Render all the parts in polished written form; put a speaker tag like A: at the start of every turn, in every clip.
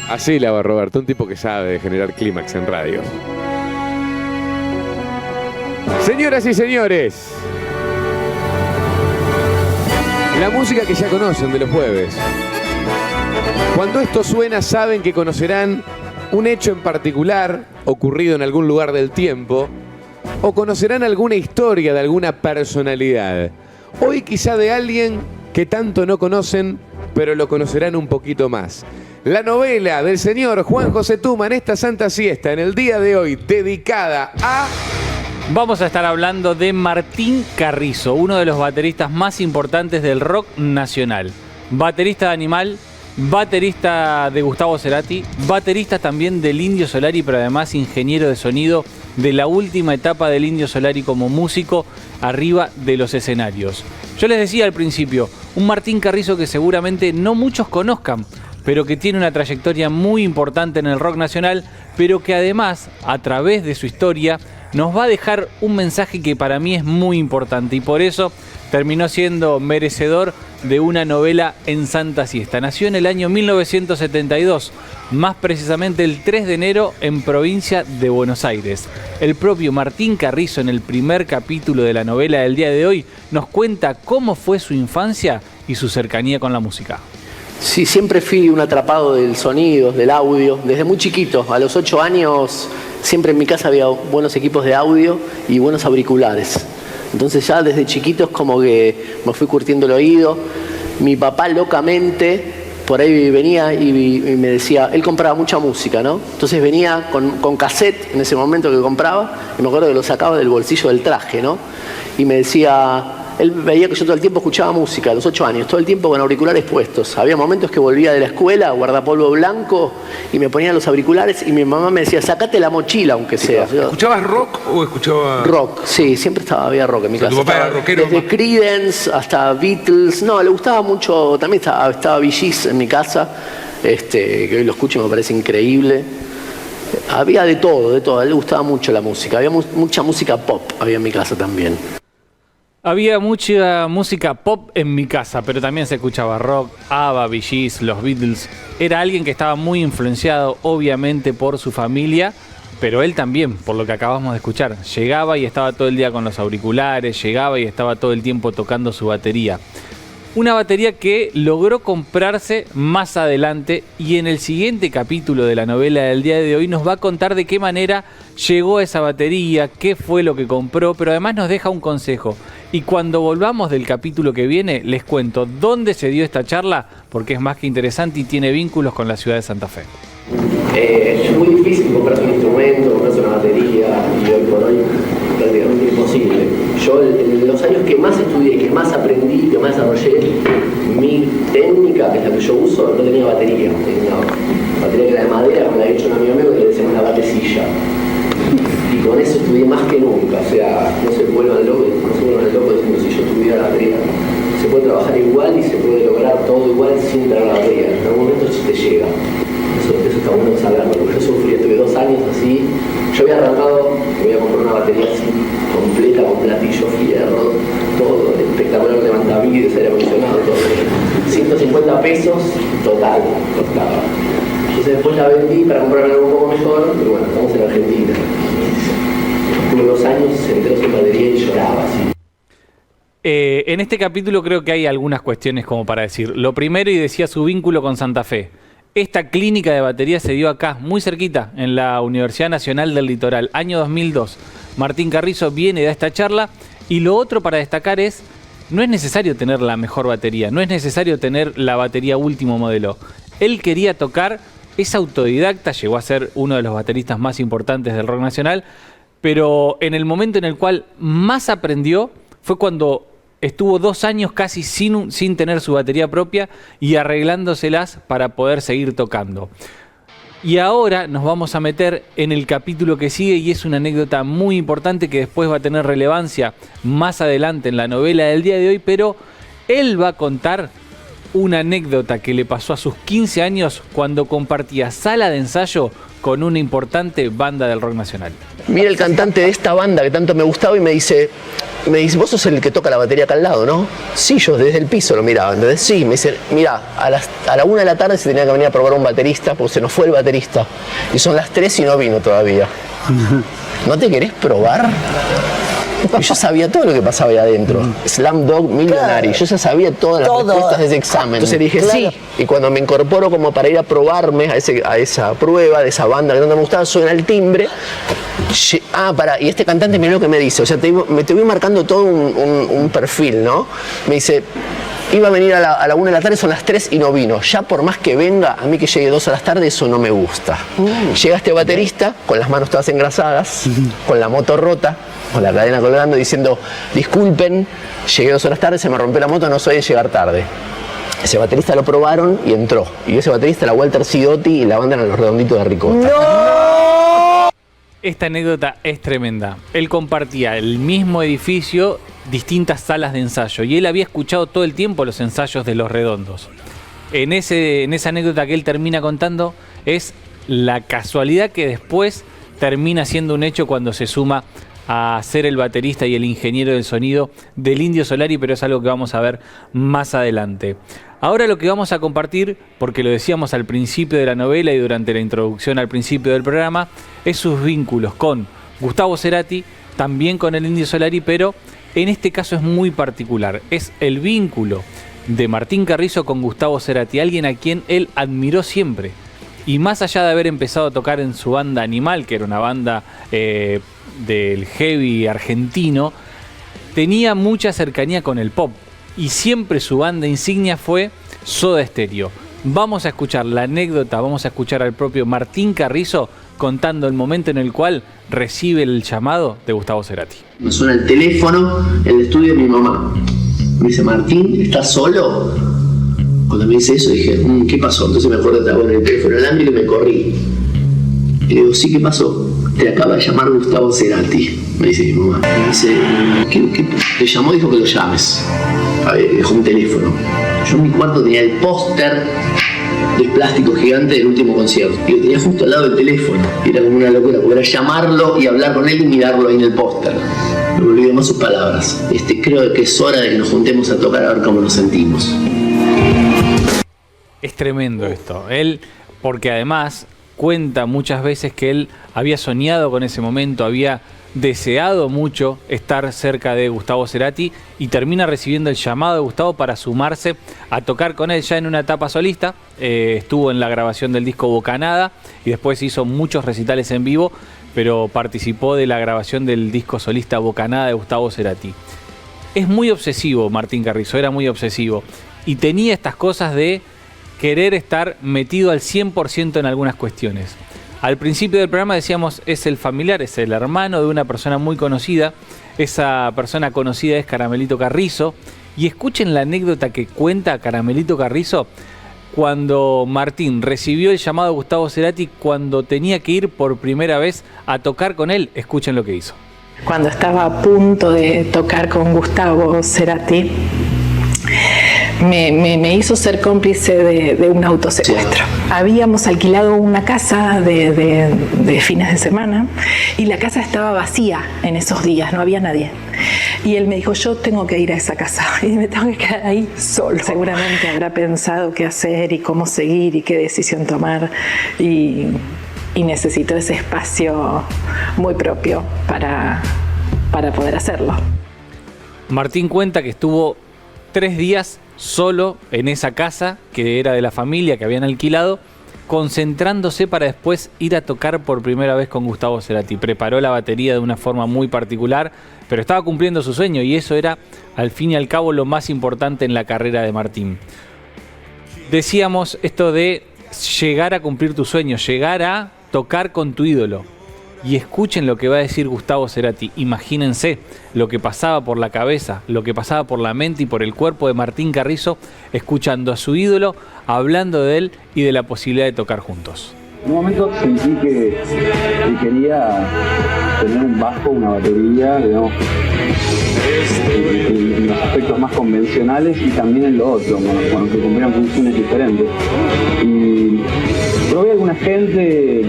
A: Así la va Roberto, un tipo que sabe de generar clímax en radio. Señoras y señores, la música que ya conocen de los jueves. Cuando esto suena, saben que conocerán un hecho en particular ocurrido en algún lugar del tiempo, o conocerán alguna historia de alguna personalidad. Hoy quizá de alguien que tanto no conocen, pero lo conocerán un poquito más. La novela del señor Juan José Tuma en esta Santa Siesta, en el día de hoy, dedicada a...
B: Vamos a estar hablando de Martín Carrizo, uno de los bateristas más importantes del rock nacional. Baterista de Animal, baterista de Gustavo Cerati, baterista también del Indio Solari, pero además ingeniero de sonido de la última etapa del Indio Solari como músico arriba de los escenarios. Yo les decía al principio, un Martín Carrizo que seguramente no muchos conozcan, pero que tiene una trayectoria muy importante en el rock nacional, pero que además, a través de su historia, nos va a dejar un mensaje que para mí es muy importante y por eso terminó siendo merecedor de una novela en Santa Siesta. Nació en el año 1972, más precisamente el 3 de enero en provincia de Buenos Aires. El propio Martín Carrizo, en el primer capítulo de la novela del día de hoy, nos cuenta cómo fue su infancia y su cercanía con la música.
C: Sí, siempre fui un atrapado del sonido, del audio, desde muy chiquito. A los 8 años siempre en mi casa había buenos equipos de audio y buenos auriculares. Entonces ya desde chiquito es como que me fui curtiendo el oído. Mi papá locamente por ahí venía y me decía, él compraba mucha música, ¿no? Entonces venía con cassette en ese momento que compraba y me acuerdo que lo sacaba del bolsillo del traje, ¿no? Y me decía... Él veía que yo todo el tiempo escuchaba música, a los 8 años, todo el tiempo con auriculares puestos. Había momentos que volvía de la escuela, guardapolvo blanco, y me ponía los auriculares y mi mamá me decía, sacate la mochila aunque sea.
D: ¿Escuchabas rock o escuchabas...?
C: Rock, sí, siempre había rock en mi casa.
D: ¿Tu papá era rockero?
C: Desde Creedence hasta Beatles, no, le gustaba mucho, también estaba Bee Gees en mi casa, que hoy lo escucho y me parece increíble. Había de todo, a él le gustaba mucho la música, había mucha música pop, había en mi casa también.
B: Había mucha música pop en mi casa, pero también se escuchaba rock, ABBA, Bee Gees, los Beatles. Era alguien que estaba muy influenciado, obviamente, por su familia, pero él también, por lo que acabamos de escuchar. Llegaba y estaba todo el día con los auriculares, llegaba y estaba todo el tiempo tocando su batería. Una batería que logró comprarse más adelante y en el siguiente capítulo de la novela del día de hoy nos va a contar de qué manera llegó a esa batería, qué fue lo que compró, pero además nos deja un consejo. Y cuando volvamos del capítulo que viene, les cuento dónde se dio esta charla, porque es más que interesante y tiene vínculos con la ciudad de Santa Fe.
C: Es muy difícil comprarse un instrumento, comprarse una batería, y hoy por hoy prácticamente imposible. Yo en los años que más estudié, que más aprendí, que más desarrollé mi técnica, que es la que yo uso, no tenía batería. Tenía una batería que era de madera, me la había hecho un amigo mío que le decíamos la batecilla. Y con eso estudié más que nunca, o sea, no se vuelvan locos diciendo si yo tuviera la batería. Se puede trabajar igual y se puede lograr todo igual sin tener la batería. En algún momento eso te llega. Eso está bueno saberlo, porque yo sufrí, estuve 2 años así. Yo había arrancado, me voy a comprar una batería así, completa, con platillo, fierro, todo, espectacular, levantavidrios, aire acondicionado, todo. 150 pesos, total, costaba. Entonces después la vendí para comprarme algo un poco mejor, pero bueno, estamos en Argentina. Estuve 2 años enteros sin batería y lloraba así.
B: En este capítulo creo que hay algunas cuestiones como para decir. Lo primero, y decía su vínculo con Santa Fe. Esta clínica de batería se dio acá, muy cerquita, en la Universidad Nacional del Litoral, año 2002. Martín Carrizo viene de esta charla y lo otro para destacar es, no es necesario tener la mejor batería, no es necesario tener la batería último modelo. Él quería tocar, es autodidacta, llegó a ser uno de los bateristas más importantes del rock nacional, pero en el momento en el cual más aprendió fue cuando estuvo 2 años casi sin tener su batería propia y arreglándoselas para poder seguir tocando. Y ahora nos vamos a meter en el capítulo que sigue y es una anécdota muy importante que después va a tener relevancia más adelante en la novela del día de hoy, pero él va a contar una anécdota que le pasó a sus 15 años cuando compartía sala de ensayo con una importante banda del rock nacional.
C: Mira el cantante de esta banda que tanto me gustaba y me dice, me dice, vos sos el que toca la batería acá al lado, ¿no? Sí, yo desde el piso lo miraba, ¿entendés? Sí, me dice, mira, a la 1 de la tarde se tenía que venir a probar un baterista, porque se nos fue el baterista. Y son las 3 y no vino todavía. ¿No te querés probar? Y yo sabía todo lo que pasaba ahí adentro. Slam Dog Millionary. Yo ya sabía todas las respuestas de ese examen. Entonces dije sí. Y cuando me incorporo como para ir a probarme a esa prueba de esa banda que tanto me gustaba, suena el timbre. Y este cantante mirá lo que me dice. O sea, te voy marcando todo un perfil, ¿no? Me dice, iba a venir a la 1 de la tarde, son las 3 y no vino. Ya por más que venga, a mí que llegue 2 a las tarde, eso no me gusta. Llega este baterista, con las manos todas engrasadas, con la moto rota, con la cadena colgando, diciendo, disculpen, llegué 2 horas tarde, se me rompió la moto, no soy de llegar tarde. Ese baterista lo probaron y entró. Y ese baterista era Walter Sidotti y la banda eran Los Redonditos de Ricota.
B: ¡No! Esta anécdota es tremenda. Él compartía el mismo edificio, distintas salas de ensayo, y él había escuchado todo el tiempo los ensayos de Los Redondos. En esa anécdota que él termina contando es la casualidad que después termina siendo un hecho cuando se suma a ser el baterista y el ingeniero del sonido del Indio Solari, pero es algo que vamos a ver más adelante. Ahora lo que vamos a compartir, porque lo decíamos al principio de la novela y durante la introducción al principio del programa, es sus vínculos con Gustavo Cerati, también con el Indio Solari, pero en este caso es muy particular. Es el vínculo de Martín Carrizo con Gustavo Cerati, alguien a quien él admiró siempre. Y más allá de haber empezado a tocar en su banda Animal, que era una banda del heavy argentino, tenía mucha cercanía con el pop. Y siempre su banda insignia fue Soda Stereo. Vamos a escuchar la anécdota, vamos a escuchar al propio Martín Carrizo contando el momento en el cual recibe el llamado de Gustavo Cerati.
C: Me suena el teléfono en el estudio de mi mamá. Me dice, Martín, ¿estás solo? Cuando me dice eso dije, ¿qué pasó? Entonces me acuerdo que estaba en el teléfono hablando y me corrí. Y le digo, sí, ¿qué pasó? Te acaba de llamar Gustavo Cerati, me dice mi mamá. Me dice, ¿qué? Te llamó y dijo que lo llames. A ver, dejó un teléfono. Yo en mi cuarto tenía el póster de plástico gigante del último concierto. Y lo tenía justo al lado del teléfono. Y era como una locura, porque era llamarlo y hablar con él y mirarlo ahí en el póster. No me olvido más sus palabras. Creo que es hora de que nos juntemos a tocar a ver cómo nos sentimos.
B: Es tremendo esto. Él, porque además cuenta muchas veces que él había soñado con ese momento, había deseado mucho estar cerca de Gustavo Cerati y termina recibiendo el llamado de Gustavo para sumarse a tocar con él ya en una etapa solista. Estuvo en la grabación del disco Bocanada y después hizo muchos recitales en vivo, pero participó de la grabación del disco solista Bocanada de Gustavo Cerati. Es muy obsesivo Martín Carrizo, era muy obsesivo y tenía estas cosas de querer estar metido al 100% en algunas cuestiones. Al principio del programa decíamos, es el familiar, es el hermano de una persona muy conocida. Esa persona conocida es Caramelito Carrizo. Y escuchen la anécdota que cuenta Caramelito Carrizo cuando Martín recibió el llamado de Gustavo Cerati, cuando tenía que ir por primera vez a tocar con él. Escuchen lo que hizo.
E: Cuando estaba a punto de tocar con Gustavo Cerati, me hizo ser cómplice de un autosecuestro. Habíamos alquilado una casa de fines de semana y la casa estaba vacía en esos días, no había nadie. Y él me dijo, yo tengo que ir a esa casa y me tengo que quedar ahí solo. Seguramente habrá pensado qué hacer y cómo seguir y qué decisión tomar y necesito ese espacio muy propio para poder hacerlo.
B: Martín cuenta que estuvo 3 días solo en esa casa que era de la familia que habían alquilado, concentrándose para después ir a tocar por primera vez con Gustavo Cerati. Preparó la batería de una forma muy particular, pero estaba cumpliendo su sueño y eso era, al fin y al cabo, lo más importante en la carrera de Martín. Decíamos esto de llegar a cumplir tu sueño, llegar a tocar con tu ídolo. Y escuchen lo que va a decir Gustavo Cerati. Imagínense lo que pasaba por la cabeza, lo que pasaba por la mente y por el cuerpo de Martín Carrizo, escuchando a su ídolo, hablando de él y de la posibilidad de tocar juntos.
F: En un momento sentí que quería tener un bajo, una batería, digamos, en los aspectos más convencionales y también en lo otro, cuando se cumplían funciones diferentes. Y probé alguna gente,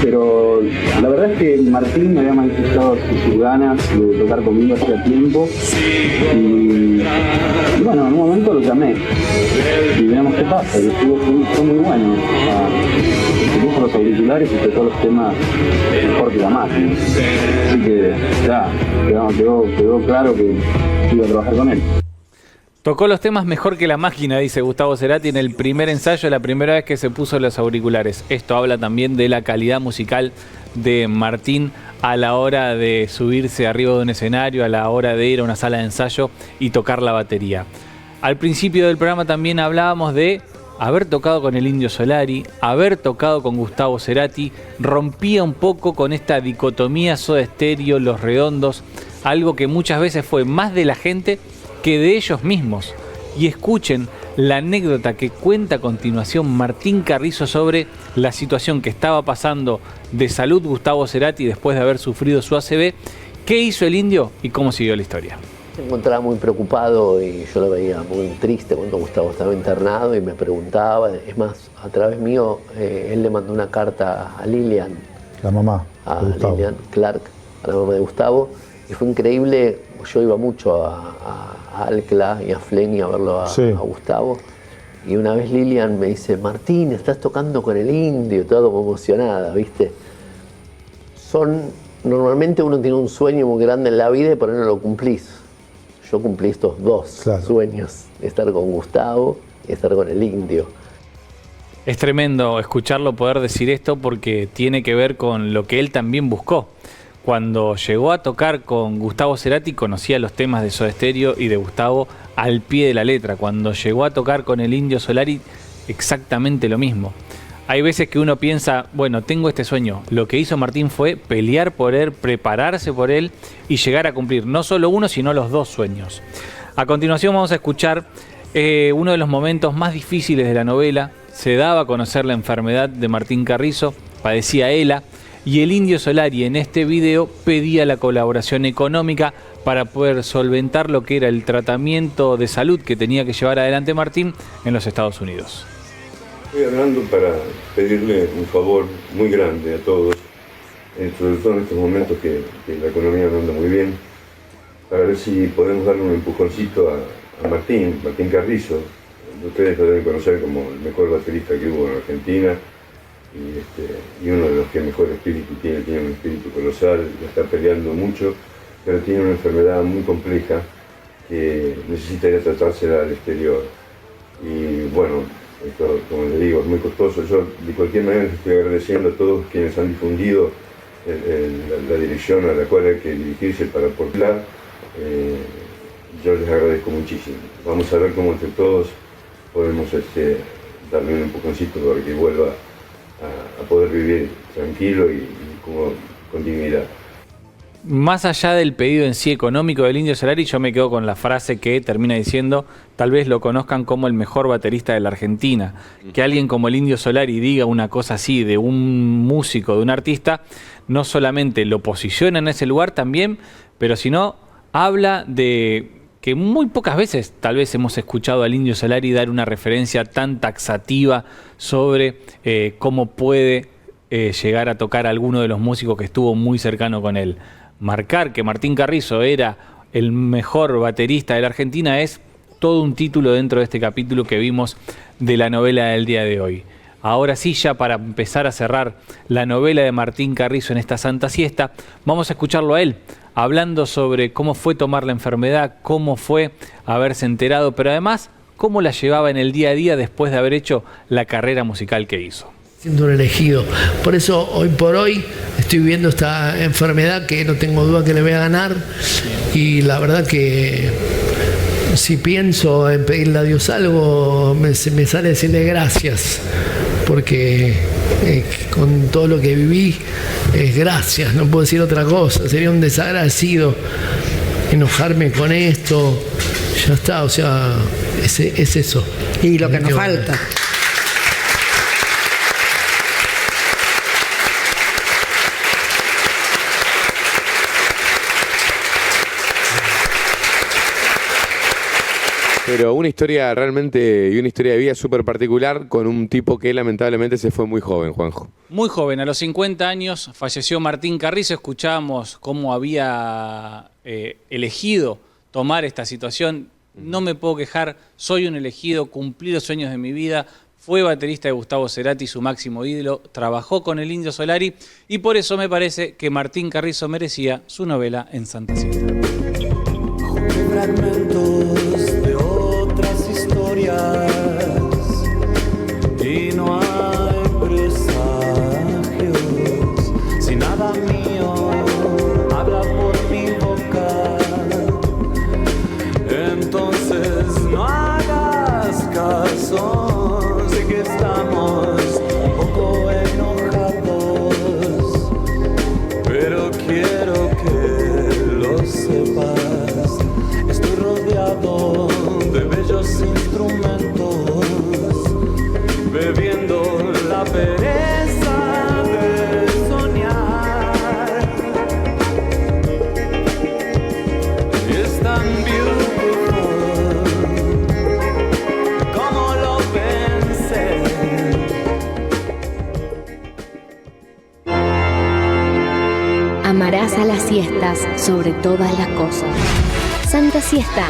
F: pero la verdad es que Martín me había manifestado sus ganas de tocar conmigo hacía tiempo y bueno, en un momento lo llamé y veamos qué pasa, y fue muy bueno. Se puso los auriculares y tocó los temas mejor que la máquina, así que ya quedó claro que iba a trabajar con él.
B: Tocó los temas mejor que la máquina, dice Gustavo Cerati en el primer ensayo, la primera vez que se puso los auriculares. Esto habla también de la calidad musical de Martín a la hora de subirse arriba de un escenario, a la hora de ir a una sala de ensayo y tocar la batería. Al principio del programa también hablábamos de haber tocado con el Indio Solari, haber tocado con Gustavo Cerati, rompía un poco con esta dicotomía Soda Stereo, Los Redondos, algo que muchas veces fue más de la gente que de ellos mismos. Y escuchen la anécdota que cuenta a continuación Martín Carrizo sobre la situación que estaba pasando de salud Gustavo Cerati después de haber sufrido su ACV, qué hizo el Indio y cómo siguió la historia.
C: Se encontraba muy preocupado y yo lo veía muy triste cuando Gustavo estaba internado y me preguntaba, es más, a través mío, él le mandó una carta a Lilian,
G: la mamá
C: a Lilian Clark, a la mamá de Gustavo, y fue increíble. Yo iba mucho a Alcla y a Fleni a verlo a Gustavo, y una vez Lilian me dice, Martín, estás tocando con el Indio, toda como emocionada, ¿viste? Normalmente uno tiene un sueño muy grande en la vida y por ahí no lo cumplís. Yo cumplí estos dos sueños, estar con Gustavo y estar con el Indio.
B: Es tremendo escucharlo poder decir esto porque tiene que ver con lo que él también buscó. Cuando llegó a tocar con Gustavo Cerati conocía los temas de Soda Stereo y de Gustavo al pie de la letra. Cuando llegó a tocar con el Indio Solari, exactamente lo mismo. Hay veces que uno piensa, bueno, tengo este sueño. Lo que hizo Martín fue pelear por él, prepararse por él y llegar a cumplir no solo uno, sino los dos sueños. A continuación vamos a escuchar uno de los momentos más difíciles de la novela. Se daba a conocer la enfermedad de Martín Carrizo, padecía ELA, y el Indio Solari en este video pedía la colaboración económica para poder solventar lo que era el tratamiento de salud que tenía que llevar adelante Martín en los Estados Unidos.
H: Estoy hablando para pedirle un favor muy grande a todos, sobre todo en estos momentos que la economía no anda muy bien, para ver si podemos darle un empujoncito a Martín Carrizo. Ustedes lo deben conocer como el mejor baterista que hubo en Argentina y uno de los que mejor espíritu tiene un espíritu colosal, está peleando mucho, pero tiene una enfermedad muy compleja que necesita ir a tratársela al exterior. Y bueno, esto, como les digo, es muy costoso. Yo de cualquier manera les estoy agradeciendo a todos quienes han difundido la dirección a la cual hay que dirigirse para aportar. Yo les agradezco muchísimo. Vamos a ver cómo entre todos podemos darle un empujoncito para que vuelva a poder vivir tranquilo y con dignidad.
B: Más allá del pedido en sí económico del Indio Solari, yo me quedo con la frase que termina diciendo, tal vez lo conozcan como el mejor baterista de la Argentina. Que alguien como el Indio Solari diga una cosa así de un músico, de un artista, no solamente lo posiciona en ese lugar también, pero sino habla de que muy pocas veces tal vez hemos escuchado al Indio Solari dar una referencia tan taxativa sobre cómo puede llegar a tocar a alguno de los músicos que estuvo muy cercano con él. Marcar que Martín Carrizo era el mejor baterista de la Argentina es todo un título dentro de este capítulo que vimos de la novela del día de hoy. Ahora sí, ya para empezar a cerrar la novela de Martín Carrizo en esta santa siesta, vamos a escucharlo a él, hablando sobre cómo fue tomar la enfermedad, cómo fue haberse enterado, pero además cómo la llevaba en el día a día después de haber hecho la carrera musical que hizo.
I: Siendo un elegido. Por eso hoy por hoy estoy viviendo esta enfermedad que no tengo duda que le voy a ganar, y la verdad que si pienso en pedirle a Dios algo me sale decirle gracias, porque con todo lo que viví es gracias, no puedo decir otra cosa, sería un desagradecido enojarme con esto, ya está, o sea, es eso.
J: Y lo que nos falta.
A: Pero una historia realmente, y una historia de vida súper particular con un tipo que lamentablemente se fue muy joven, Juanjo.
B: Muy joven, a los 50 años falleció Martín Carrizo. Escuchábamos cómo había elegido tomar esta situación. No me puedo quejar, soy un elegido, cumplí los sueños de mi vida. Fue baterista de Gustavo Cerati, su máximo ídolo, trabajó con el Indio Solari y por eso me parece que Martín Carrizo merecía su novela en Santa Siesta.
G: Fragmentos de otras historias y no hay presagios, si nada mío habla por mi boca, entonces no hagas caso, sé que estamos un poco enojados, pero quiero que lo sepas. Estoy rodeado de bellos instrumentos, bebiendo la pereza de soñar. Y es tan beautiful como lo pensé.
J: Amarás a las siestas sobre todas las cosas. Santa Siesta.